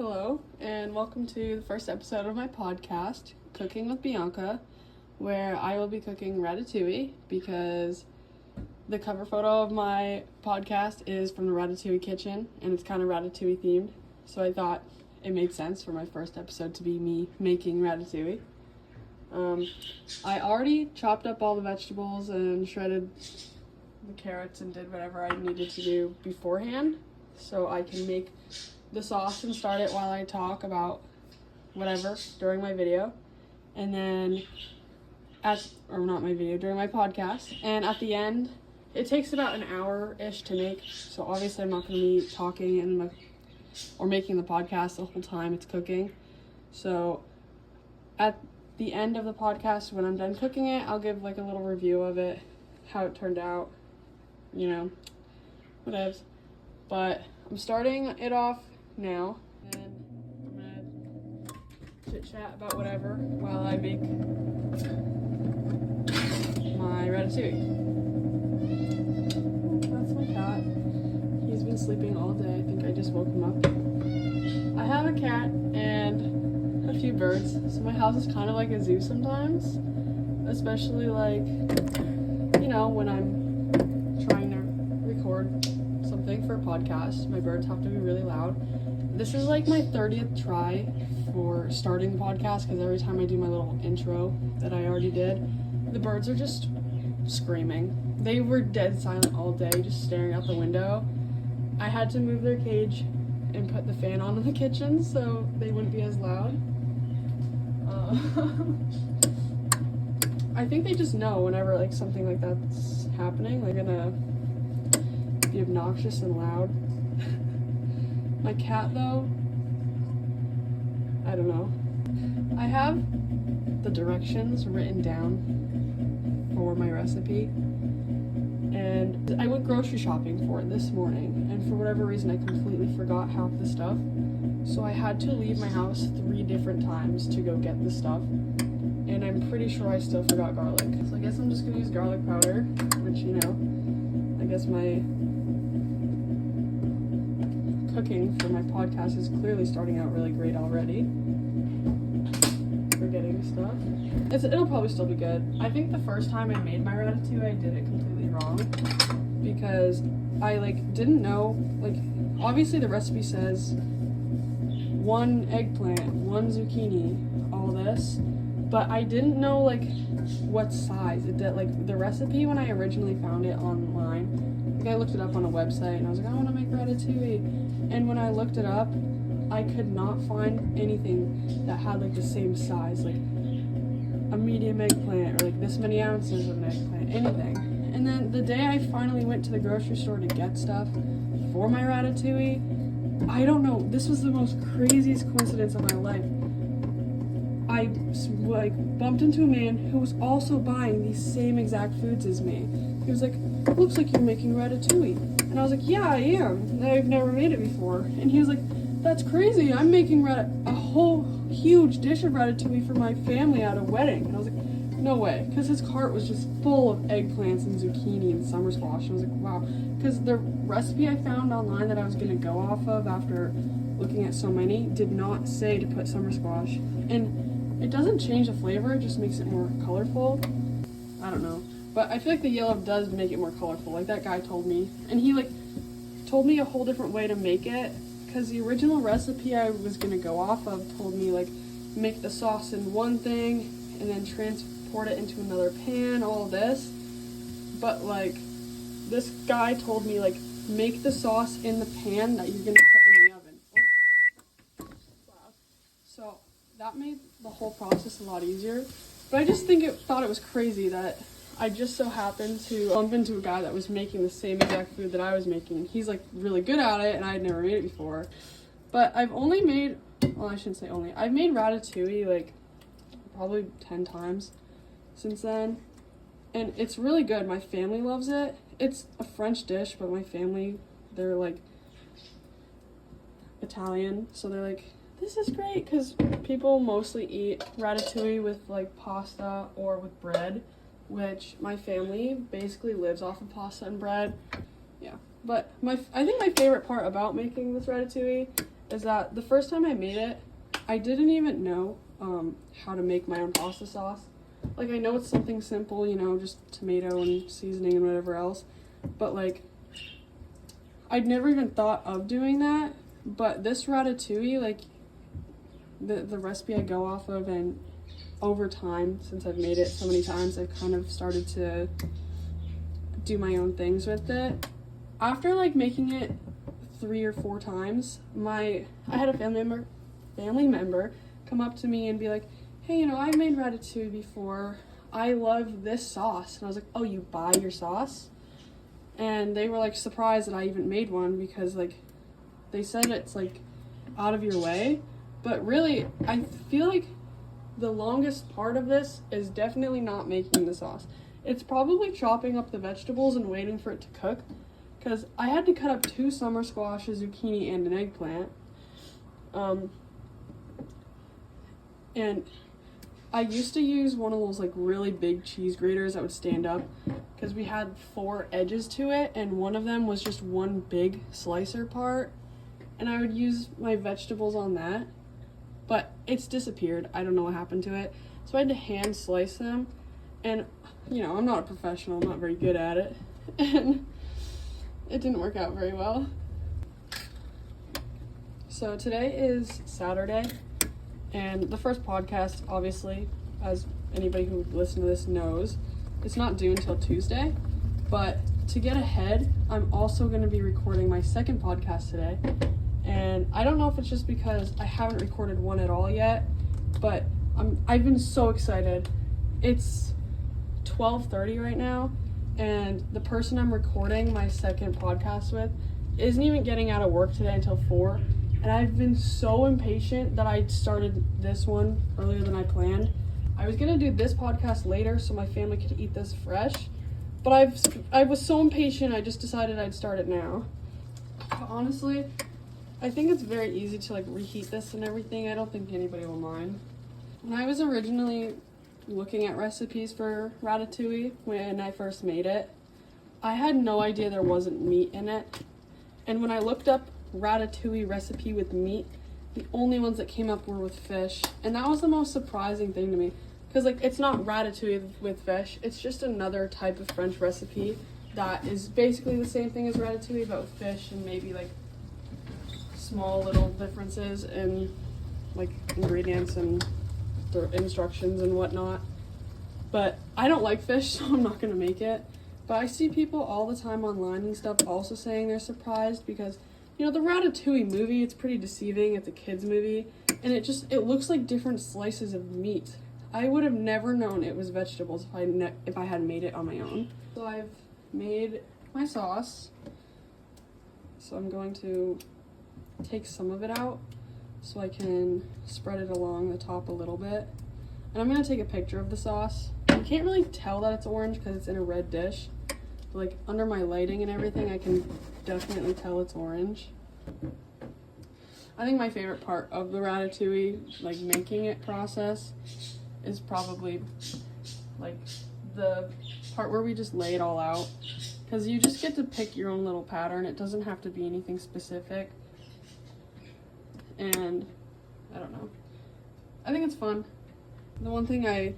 Hello, and welcome to the first episode of my podcast, Cooking with Bianca, where I will be cooking ratatouille because the cover photo of my podcast is from the Ratatouille kitchen, and it's kind of ratatouille themed, so I thought it made sense for my first episode to be me making ratatouille. I already chopped up all the vegetables and shredded the carrots and did whatever I needed to do beforehand, so I can make the sauce and start it while I talk about whatever during my video, and then during my podcast, and at the end, it takes about an hour-ish to make, so obviously I'm not going to be talking or making the podcast the whole time it's cooking. So at the end of the podcast, when I'm done cooking it, I'll give like a little review of it, how it turned out, whatevs. But I'm starting it off now, and I'm gonna chit chat about whatever while I make my ratatouille. That's my cat. He's been sleeping all day. I think I just woke him up. I have a cat and a few birds, so my house is kind of like a zoo sometimes, especially when I'm trying to record something for a podcast. My birds have to be really loud. This is like my 30th try for starting the podcast, because every time I do my little intro that I already did, the birds are just screaming. They were dead silent all day, just staring out the window. I had to move their cage and put the fan on in the kitchen so they wouldn't be as loud. I think they just know whenever something like that's happening, they're gonna be obnoxious and loud. My cat, though, I don't know. I have the directions written down for my recipe, and I went grocery shopping for it this morning, and for whatever reason I completely forgot half the stuff, so I had to leave my house 3 different times to go get the stuff, and I'm pretty sure I still forgot garlic. So I guess I'm just gonna use garlic powder, which, I guess my cooking for my podcast is clearly starting out really great already. Forgetting stuff. It'll probably still be good. I think the first time I made my ratatouille, I did it completely wrong, because I didn't know, obviously the recipe says 1 eggplant, 1 zucchini, all this, but I didn't know what size it did. The recipe, when I originally found it online, I looked it up on a website and I was like, I want to make ratatouille, and when I looked it up, I could not find anything that had the same size, a medium eggplant, or this many ounces of an eggplant, anything. And then the day I finally went to the grocery store to get stuff for my ratatouille, I don't know, this was the most craziest coincidence of my life. I bumped into a man who was also buying these same exact foods as me. He was like, looks like you're making ratatouille. And I was like, yeah, I am. I've never made it before. And he was like, that's crazy. I'm making a whole huge dish of ratatouille for my family at a wedding. And I was like, no way. Because his cart was just full of eggplants and zucchini and summer squash. I was like, wow. Because the recipe I found online that I was going to go off of after looking at so many did not say to put summer squash. And it doesn't change the flavor, it just makes it more colorful. I don't know. But I feel like the yellow does make it more colorful, like that guy told me. And he told me a whole different way to make it, because the original recipe I was gonna go off of told me make the sauce in one thing and then transport it into another pan, all this. But this guy told me make the sauce in the pan that you're gonna put in the oven. Oh. Wow. So that made the whole process a lot easier. But I just thought it was crazy that I just so happened to bump into a guy that was making the same exact food that I was making. He's really good at it, and I had never made it before. But I've only made, I shouldn't say only, I've made ratatouille probably 10 times since then. And it's really good. My family loves it. It's a French dish, but my family, they're Italian, so they're this is great, because people mostly eat ratatouille with pasta or with bread, which my family basically lives off of pasta and bread. Yeah, but I think my favorite part about making this ratatouille is that the first time I made it, I didn't even know how to make my own pasta sauce. Like, I know it's something simple, you know, just tomato and seasoning and whatever else, but like, I'd never even thought of doing that. But this ratatouille, like, the recipe I go off of, and over time, since I've made it so many times, I've kind of started to do my own things with it. After like making it 3 or 4 times, I had a family member come up to me and be like, hey, you know, I've made ratatouille before. I love this sauce. And I was like, oh, you buy your sauce? And they were like surprised that I even made one, because like they said it's like out of your way. But really, I feel like the longest part of this is definitely not making the sauce. It's probably chopping up the vegetables and waiting for it to cook, because I had to cut up 2 summer squash, a zucchini, and an eggplant. And I used to use one of those like really big cheese graters that would stand up, because we had 4 edges to it, and one of them was just one big slicer part, and I would use my vegetables on that, but it's disappeared. I don't know what happened to it. So I had to hand slice them, and you know, I'm not a professional, I'm not very good at it, and it didn't work out very well. So today is Saturday, and the first podcast, obviously, as anybody who listened to this knows, it's not due until Tuesday. But to get ahead, I'm also going to be recording my second podcast today. And I don't know if it's just because I haven't recorded one at all yet, but I've been so excited. It's 12:30 right now, and the person I'm recording my second podcast with isn't even getting out of work today until 4. And I've been so impatient that I started this one earlier than I planned. I was gonna do this podcast later so my family could eat this fresh, but I was so impatient I just decided I'd start it now. But honestly, I think it's very easy to like reheat this and everything. I don't think anybody will mind. When I was originally looking at recipes for ratatouille when I first made it, I had no idea there wasn't meat in it. And when I looked up ratatouille recipe with meat, the only ones that came up were with fish, and that was the most surprising thing to me, because like, it's not ratatouille with fish, it's just another type of French recipe that is basically the same thing as ratatouille but with fish, and maybe like small little differences in like ingredients and the instructions and whatnot. But I don't like fish, so I'm not gonna make it. But I see people all the time online and stuff also saying they're surprised, because you know, the Ratatouille movie, it's pretty deceiving. It's a kid's movie, and it looks like different slices of meat. I would have never known it was vegetables if I had made it on my own. So I've made my sauce. So I'm going to take some of it out so I can spread it along the top a little bit. And I'm going to take a picture of the sauce. You can't really tell that it's orange because it's in a red dish. But like, under my lighting and everything, I can definitely tell it's orange. I think my favorite part of the ratatouille, like making it process, is probably like the part where we just lay it all out, because you just get to pick your own little pattern. It doesn't have to be anything specific, and I don't know, I think it's fun. The one thing I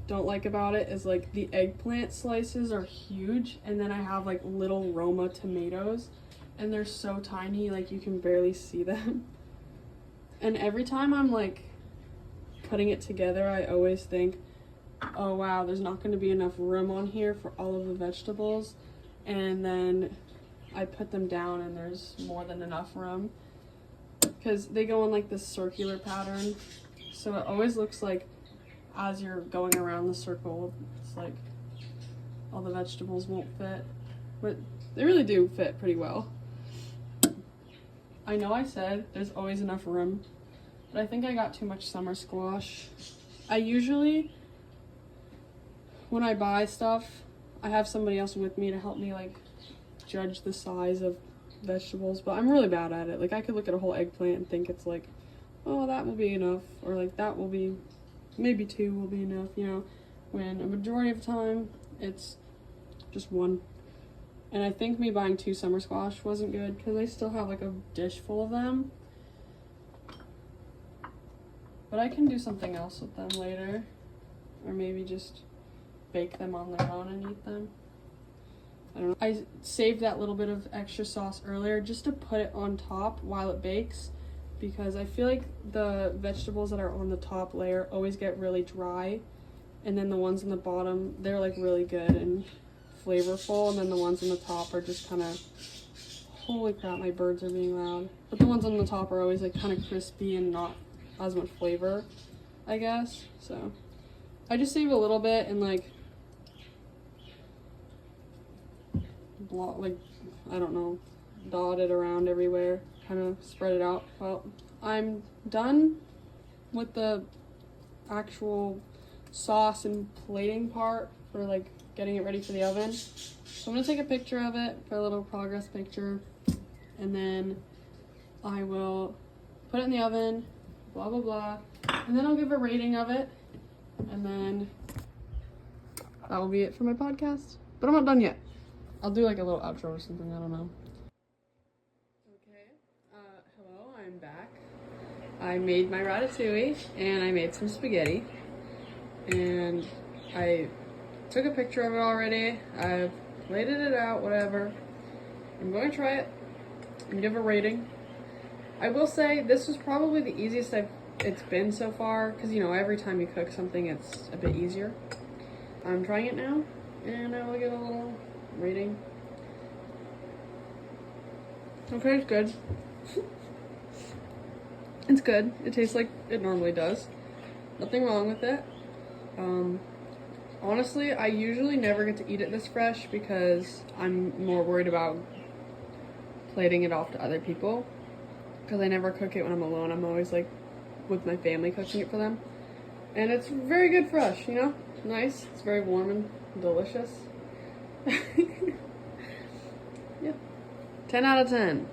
don't like about it is like the eggplant slices are huge, and then I have like little Roma tomatoes, and they're so tiny, like you can barely see them. And every time I'm like putting it together, I always think, oh wow, there's not going to be enough room on here for all of the vegetables. And then I put them down and there's more than enough room, because they go in like this circular pattern, so it always looks like as you're going around the circle, it's like all the vegetables won't fit, but they really do fit pretty well. I know I said there's always enough room, but I think I got too much summer squash. I usually, when I buy stuff, I have somebody else with me to help me like judge the size of vegetables, but I'm really bad at it. Like, I could look at a whole eggplant and think it's like, oh, that will be enough, or like that will be, maybe 2 will be enough, you know, when a majority of the time it's just 1. And I think me buying 2 summer squash wasn't good, because I still have like a dish full of them, But I can do something else with them later. Or maybe just bake them on their own and eat them. I don't know. I saved that little bit of extra sauce earlier just to put it on top while it bakes, because I feel like the vegetables that are on the top layer always get really dry, and then the ones on the bottom, they're like really good and flavorful, and then the ones on the top are just kind of, holy crap, my birds are being loud. But the ones on the top are always like kind of crispy and not as much flavor, I guess. So I just save a little bit and like I don't know, dot it around everywhere, kind of spread it out. Well, I'm done with the actual sauce and plating part for like getting it ready for the oven. So I'm gonna take a picture of it for a little progress picture, and then I will put it in the oven, blah blah blah, and then I'll give a rating of it, and then that will be it for my podcast. But I'm not done yet. I'll do like a little outro or something, I don't know. Okay, hello, I'm back. I made my ratatouille, and I made some spaghetti, and I took a picture of it already. I've plated it out, whatever. I'm going to try it and give a rating. I will say this was probably the easiest it's been so far, because you know, every time you cook something it's a bit easier. I'm trying it now, and I will give a little rating. Okay, it's good. It's good. It tastes like it normally does. Nothing wrong with it. Honestly, I usually never get to eat it this fresh because I'm more worried about plating it off to other people, because I never cook it when I'm alone. I'm always like with my family cooking it for them. And it's very good fresh, you know? Nice. It's very warm and delicious. Yeah. 10 out of 10.